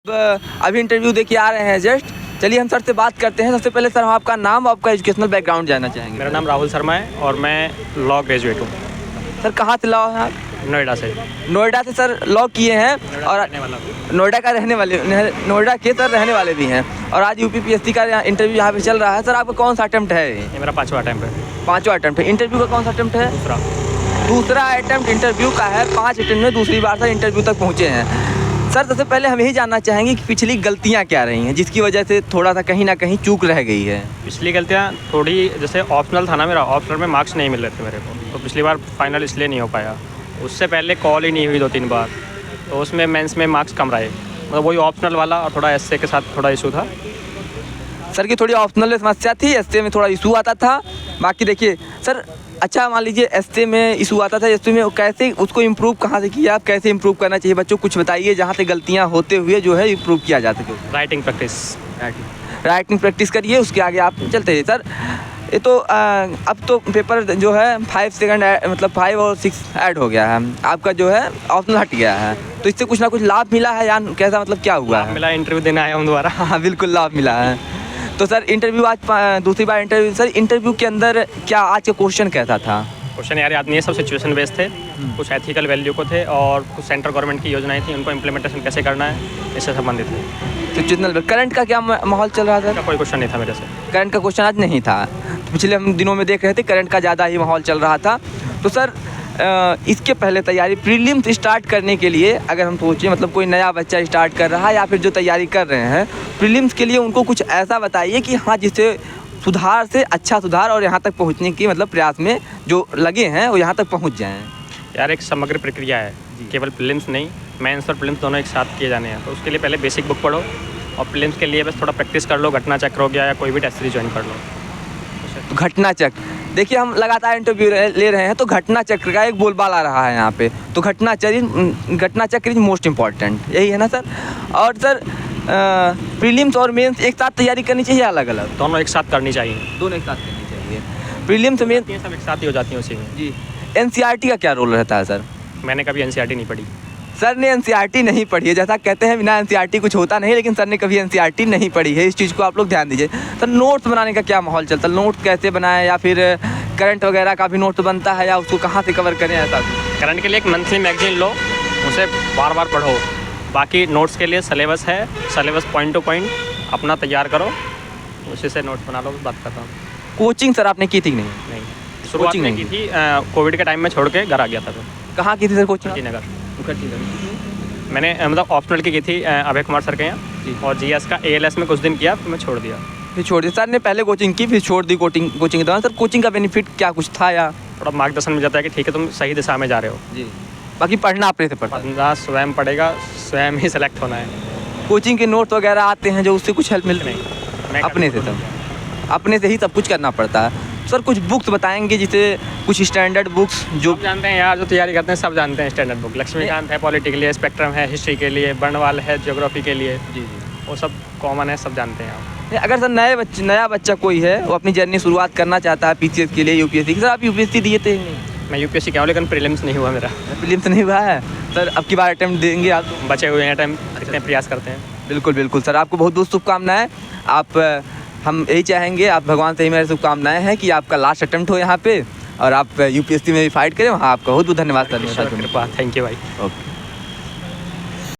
अभी इंटरव्यू दे के आ रहे हैं जस्ट। चलिए हम सर से बात करते हैं। सबसे पहले सर हम आपका नाम, आपका एजुकेशनल बैकग्राउंड जानना चाहेंगे। मेरा नाम राहुल शर्मा है और मैं लॉ ग्रेजुएट हूँ। सर कहाँ से लॉ हैं आप? नोएडा से। नोएडा से सर लॉ किए हैं और नोएडा का रहने वाले, नोएडा के सर रहने वाले भी हैं। और आज यूपीपीएससी का इंटरव्यू यहाँ पे चल रहा है। सर आपका कौन सा अटेम्प्ट है? ये मेरा 5वां अटेम्प्ट है। 5वां अटेम्प्ट है। इंटरव्यू का कौन सा अटेम्प्ट है? दूसरा अटेम्प्ट इंटरव्यू का है। 5 अटेम्प्ट में दूसरी बार सर इंटरव्यू तक पहुँचे हैं। सर सबसे पहले हम यही जानना चाहेंगे कि पिछली गलतियां क्या रही हैं जिसकी वजह से थोड़ा सा कहीं ना कहीं चूक रह गई है। पिछली गलतियाँ थोड़ी, जैसे ऑप्शनल था ना मेरा, ऑप्शनल में मार्क्स नहीं मिल रहे थे मेरे को, तो पिछली बार फाइनल इसलिए नहीं हो पाया। उससे पहले कॉल ही नहीं हुई 2-3 बार, तो उसमें मेंस में मार्क्स कम रहे। मतलब वही ऑप्शनल वाला और थोड़ा एसए के साथ थोड़ा इशू था। सर की थोड़ी ऑप्शनल में समस्या थी, एसए में थोड़ा इशू आता था। बाकी देखिए सर, अच्छा मान लीजिए एसए में इशू आता था, एसए में कैसे उसको इम्प्रूव कहाँ से किया आप, कैसे इम्प्रूव करना चाहिए बच्चों, कुछ बताइए जहाँ से गलतियाँ होते हुए जो है इम्प्रूव किया जा सके। Writing practice. राइटिंग प्रैक्टिस करिए, उसके आगे आप चलते हैं। सर ये तो अब तो पेपर जो है 5 सेकंड मतलब 5 और 6 ऐड हो गया है, आपका जो है ऑप्शनल हट गया है, तो इससे कुछ ना कुछ लाभ मिला है या कैसा, मतलब क्या हुआ है? मिला, इंटरव्यू देने आया हूँ दोबारा। हाँ बिल्कुल लाभ मिला है। तो सर इंटरव्यू आज दूसरी बार इंटरव्यू, सर इंटरव्यू के अंदर क्या आज का क्वेश्चन कैसा था? क्वेश्चन यार याद नहीं है, सब सिचुएशन बेस्ड थे। कुछ एथिकल वैल्यू को थे और कुछ सेंट्रल गवर्नमेंट की योजनाएं थी, उनको इम्प्लीमेंटेशन कैसे करना है इससे संबंधित थे। सिचुएशनल करंट का क्या माहौल चल रहा था? कोई क्वेश्चन नहीं था मेरे से। करंट का क्वेश्चन आज नहीं था। तो पिछले हम दिनों में देख रहे थे करंट का ज़्यादा ही माहौल चल रहा था। तो सर इसके पहले तैयारी प्रीलिम्स स्टार्ट करने के लिए अगर हम सोचें, मतलब कोई नया बच्चा स्टार्ट कर रहा है या फिर जो तैयारी कर रहे हैं प्रीलिम्स के लिए, उनको कुछ ऐसा बताइए कि हाँ जिससे सुधार से अच्छा सुधार और यहाँ तक पहुँचने की मतलब प्रयास में जो लगे हैं वो यहाँ तक पहुँच जाएँ। यार एक समग्र प्रक्रिया है, केवल प्रीलिम्स नहीं, मेंस और प्रीलिम्स दोनों एक साथ किए जाने हैं। तो उसके लिए पहले बेसिक बुक पढ़ो और प्रीलिम्स के लिए बस थोड़ा प्रैक्टिस कर लो, घटना चक्र हो गया या कोई भी टेस्ट सीरीज ज्वाइन कर लो। तो घटना चक्र, देखिए हम लगातार इंटरव्यू ले रहे हैं तो घटना चक्र का एक बोलबाला आ रहा है यहाँ पे। तो घटना चक्र इज मोस्ट इम्पॉर्टेंट, यही है ना सर? और सर प्रीलिम्स और मेंस एक साथ तैयारी करनी चाहिए, अलग अलग? दोनों एक साथ करनी चाहिए। दोनों एक साथ करनी चाहिए। प्रीलिम्स मेंस सब एक साथ ही हो जाती हैं उसी में। जी। एनसीईआरटी का क्या रोल रहता है सर? मैंने कभी एनसीईआरटी नहीं पढ़ी। सर ने एनसीईआरटी नहीं पढ़ी है, जैसा कहते हैं बिना एनसीईआरटी कुछ होता नहीं, लेकिन सर ने कभी एनसीईआरटी नहीं पढ़ी है, इस चीज़ को आप लोग ध्यान दीजिए। सर नोट्स बनाने का क्या माहौल चलता है? नोट्स कैसे बनाएं, या फिर करंट वगैरह का भी नोट्स बनता है, या उसको कहाँ से कवर करें ऐसा? करंट के लिए एक मंथली मैगजीन लो, उसे बार बार पढ़ो। बाकी नोट्स के लिए सिलेबस है, सिलेबस पॉइंट टू पॉइंट अपना तैयार करो, उसी से नोट्स बना लो। बात करता हूँ। कोचिंग सर आपने की थी कि नहीं? नहीं, शुरुआत में की थी, कोविड के टाइम में छोड़ के घर आ गया था। फिर कहाँ की थी सर कोचिंग? नगर। मैंने मतलब ऑप्शनल की थी अभय कुमार सर के यहाँ, और जीएस का एएलएस में कुछ दिन किया, फिर मैं छोड़ दिया। फिर छोड़ दिया? सर ने पहले कोचिंग की फिर छोड़ दी कोचिंग के दौरान। सर कोचिंग का बेनिफिट क्या कुछ था, या थोड़ा मार्गदर्शन मिल जाता है कि ठीक है तुम सही दिशा में जा रहे हो? जी। बाकी पढ़ना अपने से पढ़ना स्वयं पड़ेगा, स्वयं ही सेलेक्ट होना है। कोचिंग के नोट्स वगैरह आते हैं जो, उससे कुछ हेल्प मिलती नहीं? अपने से सब, अपने से ही सब कुछ करना पड़ता है। सर कुछ बुक्स बताएंगे जिसे, कुछ स्टैंडर्ड बुक्स जो जानते हैं यार, जो तैयारी करते हैं सब जानते हैं स्टैंडर्ड बुक। लक्ष्मीकांत है पॉलिटी के लिए, स्पेक्ट्रम है हिस्ट्री के लिए, बर्नवाल है ज्योग्राफी के लिए। जी, वो सब कॉमन है, सब जानते हैं आप। अगर सर नया बच्चा कोई है, वो अपनी जर्नी शुरुआत करना चाहता है पीसीएस के लिए, यूपीएससी की, सर आप यूपीएससी दिए थे? मैं यूपीएससी क्या हूँ, लेकिन प्रीलिम्स नहीं हुआ मेरा। प्रीलिम्स नहीं हुआ है सर, अब की बार अटेम्प्ट देंगे आप? बचे हुए हैं टाइम, कितने प्रयास करते हैं। बिल्कुल बिल्कुल सर, आपको बहुत बहुत शुभकामनाएं। हम यही चाहेंगे, आप भगवान से ही मेरी शुभकामनाएं हैं कि आपका लास्ट अटेम्प्ट हो यहाँ पे और आप यूपीएससी में भी फाइट करें। वहाँ आपका बहुत बहुत धन्यवाद सर। थैंक यू भाई। ओके।